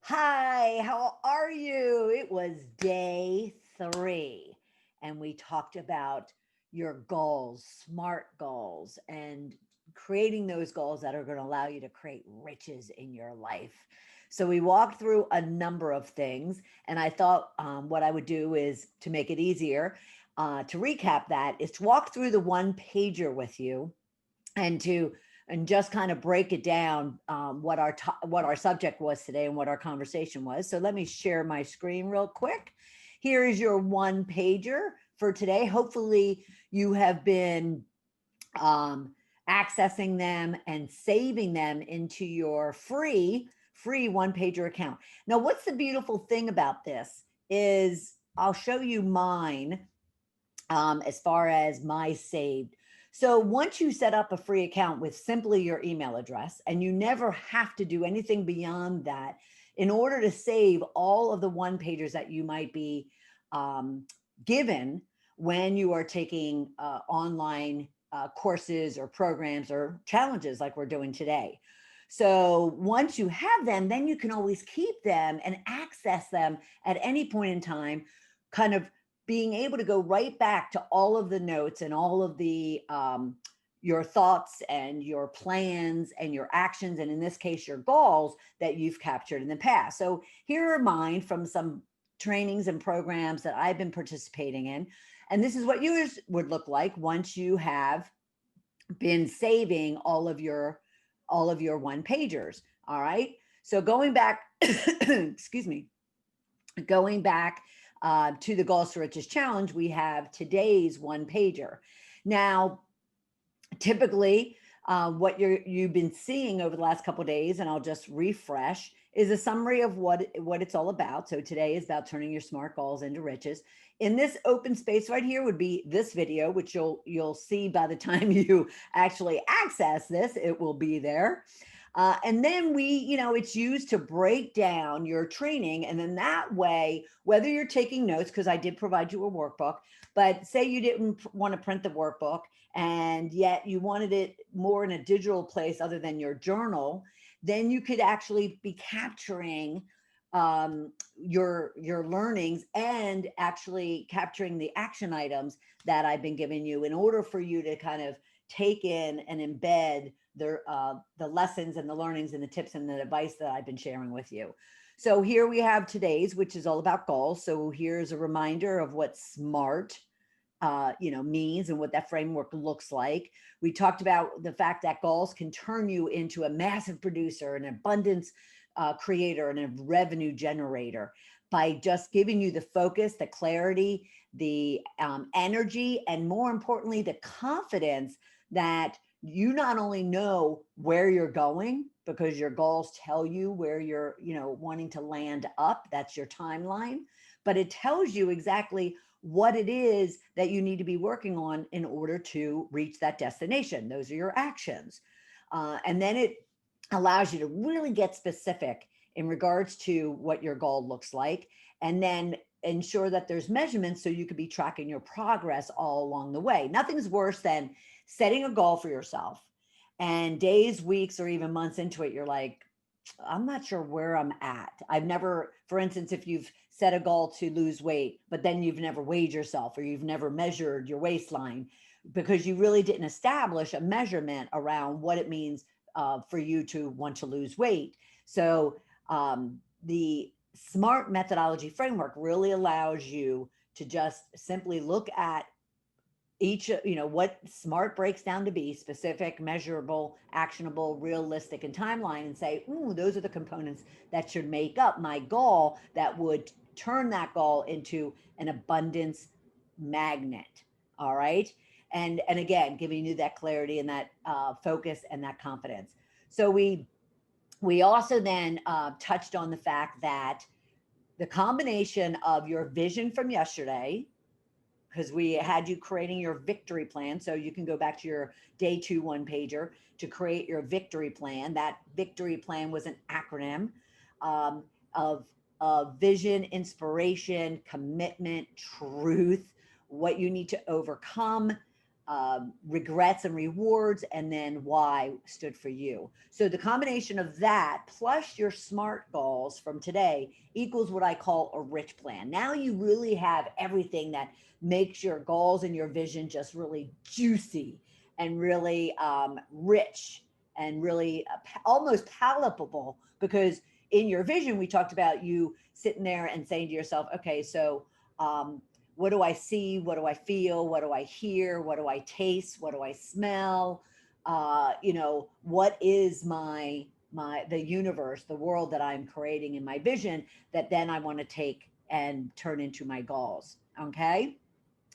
Hi, how are you? It was day 3, and we talked about your goals, smart goals, and creating those goals that are going to allow you to create riches in your life. So, we walked through a number of things, and I thought what I would do is to make it easier to recap that is to walk through the one pager with you and to and just kind of break it down what our subject was today and what our conversation was. So let me share my screen real quick. Here is your one pager for today. Hopefully, you have been um, accessing them and saving them into your free one pager account. Now, what's the beautiful thing about this is I'll show you mine as far as my saved. So once you set up a free account with simply your email address, and you never have to do anything beyond that, in order to save all of the one pagers that you might be um, given when you are taking online courses or programs or challenges like we're doing today. So once you have them, then you can always keep them and access them at any point in time, kind of being able to go right back to all of the notes and all of the your thoughts and your plans and your actions, and in this case your goals that you've captured in the past. So here are mine from some trainings and programs that I've been participating in, and this is what yours would look like once you have been saving all of your one pagers. All right, so going back excuse me, going back to the Goals for Riches Challenge, we have today's one pager. Now, typically, what you've been seeing over the last couple of days, and I'll just refresh, is a summary of what it's all about. So today is about turning your smart goals into riches. In this open space right here would be this video, which you'll see by the time you actually access this, it will be there. And then it's used to break down your training. And then that way, whether you're taking notes, because I did provide you a workbook, but say you didn't want to print the workbook and yet you wanted it more in a digital place other than your journal, then you could actually be capturing your learnings and actually capturing the action items that I've been giving you in order for you to kind of take in and embed the lessons and the learnings and the tips and the advice that I've been sharing with you. So here we have today's, which is all about goals. So here's a reminder of what SMART means and what that framework looks like. We talked about the fact that goals can turn you into a massive producer, an abundance creator, and a revenue generator by just giving you the focus, the clarity, the energy, and more importantly, the confidence that you not only know where you're going because your goals tell you where you're, wanting to land up. That's your timeline, but it tells you exactly what it is that you need to be working on in order to reach that destination. Those are your actions. And then it allows you to really get specific in regards to what your goal looks like. And then ensure that there's measurements so you could be tracking your progress all along the way. Nothing's worse than setting a goal for yourself and days, weeks, or even months into it, you're like, I'm not sure where I'm at. I've never, for instance, if you've set a goal to lose weight, but then you've never weighed yourself or you've never measured your waistline because you really didn't establish a measurement around what it means for you to want to lose weight. So the SMART methodology framework really allows you to just simply look at each, what SMART breaks down to be: specific, measurable, actionable, realistic, and timeline, and say, ooh, those are the components that should make up my goal that would turn that goal into an abundance magnet. All right. And again, giving you that clarity and that focus and that confidence. So we also then touched on the fact that the combination of your vision from yesterday, because we had you creating your victory plan. So you can go back to your day 2 one pager to create your victory plan. That victory plan was an acronym um, of vision, inspiration, commitment, truth, what you need to overcome, regrets and rewards, and then why stood for you. So the combination of that plus your SMART goals from today equals what I call a rich plan. Now you really have everything that makes your goals and your vision just really juicy and really rich and really almost palatable, because in your vision we talked about you sitting there and saying to yourself, okay, so what do I see? What do I feel? What do I hear? What do I taste? What do I smell? What is the universe, the world that I'm creating in my vision that then I want to take and turn into my goals. Okay.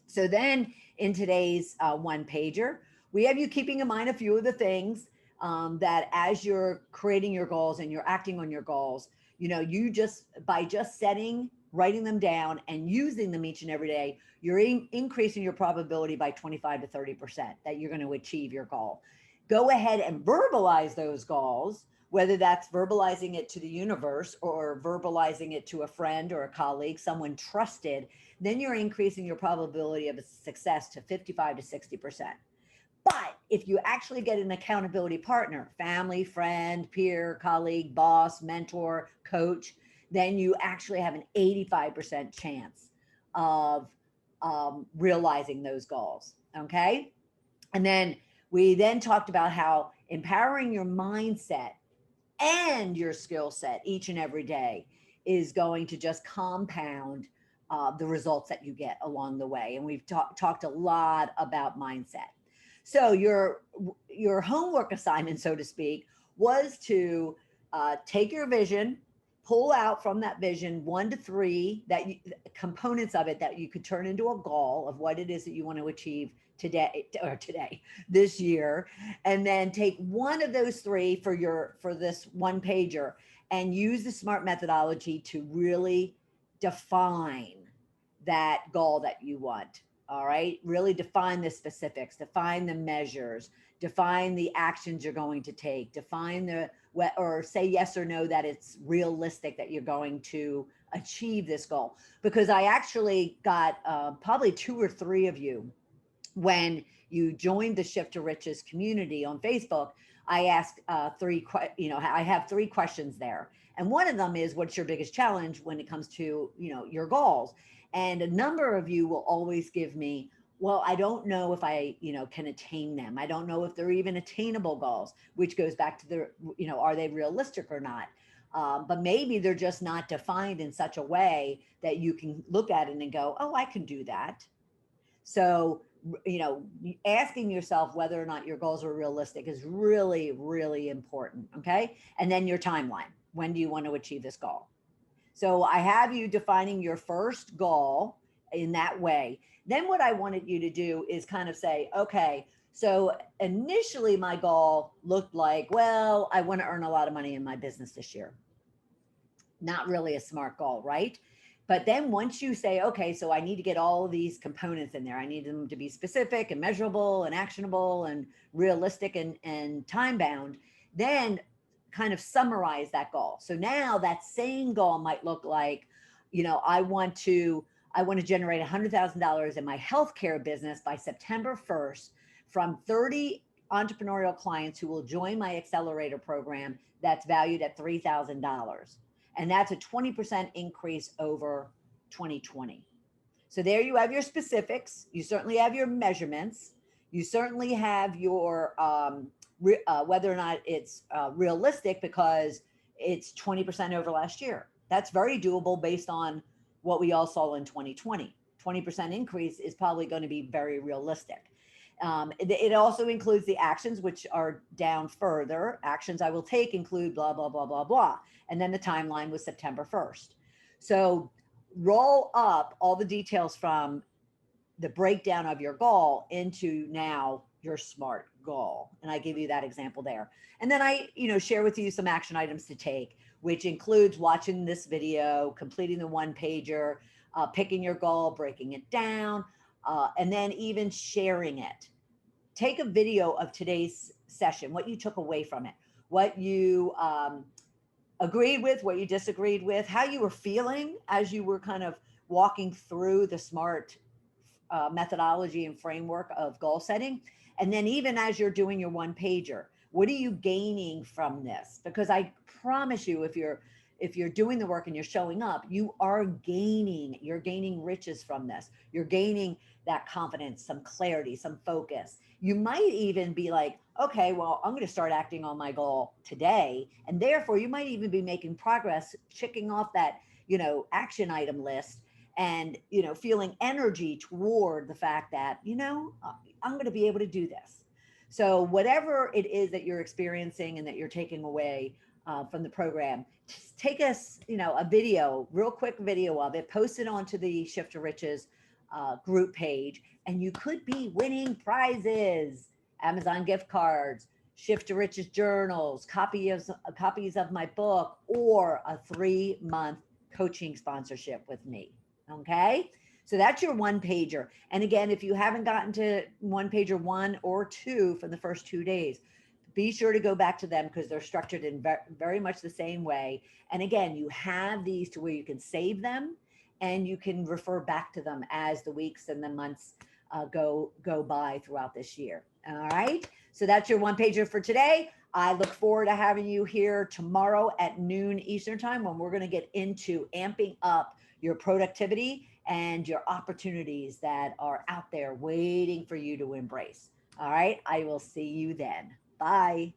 So then in today's one pager, we have you keeping in mind a few of the things that as you're creating your goals and you're acting on your goals, you just by just setting, writing them down and using them each and every day, you're increasing your probability by 25 to 30% that you're going to achieve your goal. Go ahead and verbalize those goals, whether that's verbalizing it to the universe or verbalizing it to a friend or a colleague, someone trusted, then you're increasing your probability of success to 55 to 60%. But if you actually get an accountability partner, family, friend, peer, colleague, boss, mentor, coach, then you actually have an 85% chance of realizing those goals. Okay. And then we then talked about how empowering your mindset and your skill set each and every day is going to just compound the results that you get along the way. And we've talked a lot about mindset. So your homework assignment, so to speak, was to take your vision, pull out from that vision 1 to 3 components of it that you could turn into a goal of what it is that you want to achieve today this year, and then take one of those 3 for this one pager and use the SMART methodology to really define that goal that you want. All right, really define the specifics, define the measures, define the actions you're going to take, define or say yes or no that it's realistic that you're going to achieve this goal. Because I actually got probably 2 or 3 of you, when you joined the Shift to Riches community on Facebook, I asked I have 3 questions there. And one of them is, what's your biggest challenge when it comes to, your goals? And a number of you will always give me, well, I don't know if I, can attain them. I don't know if they're even attainable goals, which goes back to are they realistic or not? But maybe they're just not defined in such a way that you can look at it and go, oh, I can do that. So, asking yourself whether or not your goals are realistic is really, really important. Okay. And then your timeline. When do you want to achieve this goal? So I have you defining your first goal in that way. Then what I wanted you to do is kind of say, okay, so initially my goal looked like, well, I want to earn a lot of money in my business this year. Not really a SMART goal, right? But then once you say, okay, so I need to get all of these components in there, I need them to be specific and measurable and actionable and realistic and time bound, then kind of summarize that goal. So now that same goal might look like, I want to generate $100,000 in my healthcare business by September 1st from 30 entrepreneurial clients who will join my accelerator program that's valued at $3,000. And that's a 20% increase over 2020. So there you have your specifics. You certainly have your measurements. You certainly have your whether or not it's realistic, because it's 20% over last year. That's very doable based on what we all saw in 2020. 20% increase is probably going to be very realistic. It also includes the actions, which are down further. Actions I will take include blah, blah, blah, blah, blah. And then the timeline was September 1st. So roll up all the details from the breakdown of your goal into now your SMART goal. And I give you that example there. And then I, share with you some action items to take, which includes watching this video, completing the one pager, picking your goal, breaking it down, and then even sharing it. Take a video of today's session, what you took away from it, what you agreed with, what you disagreed with, how you were feeling as you were kind of walking through the SMART methodology and framework of goal setting. And then even as you're doing your one pager, what are you gaining from this? Because I promise you, if you're doing the work and you're showing up, you are gaining, you're gaining riches from this. You're gaining that confidence, some clarity, some focus. You might even be like, okay, well, I'm going to start acting on my goal today. And therefore, you might even be making progress, checking off that, action item list, and, feeling energy toward the fact that, I'm going to be able to do this. So, whatever it is that you're experiencing and that you're taking away from the program, just take us, a video, real quick video of it, post it onto the Shift to Riches group page, and you could be winning prizes, Amazon gift cards, Shift to Riches journals, copies of my book, or a 3-month coaching sponsorship with me. Okay. So that's your one pager. And again, if you haven't gotten to one pager 1 or 2 from the first 2 days, be sure to go back to them because they're structured in very much the same way. And again, you have these to where you can save them and you can refer back to them as the weeks and the months go by throughout this year. All right. So that's your one pager for today. I look forward to having you here tomorrow at noon Eastern time when we're going to get into amping up your productivity and your opportunities that are out there waiting for you to embrace. All right. I will see you then. Bye.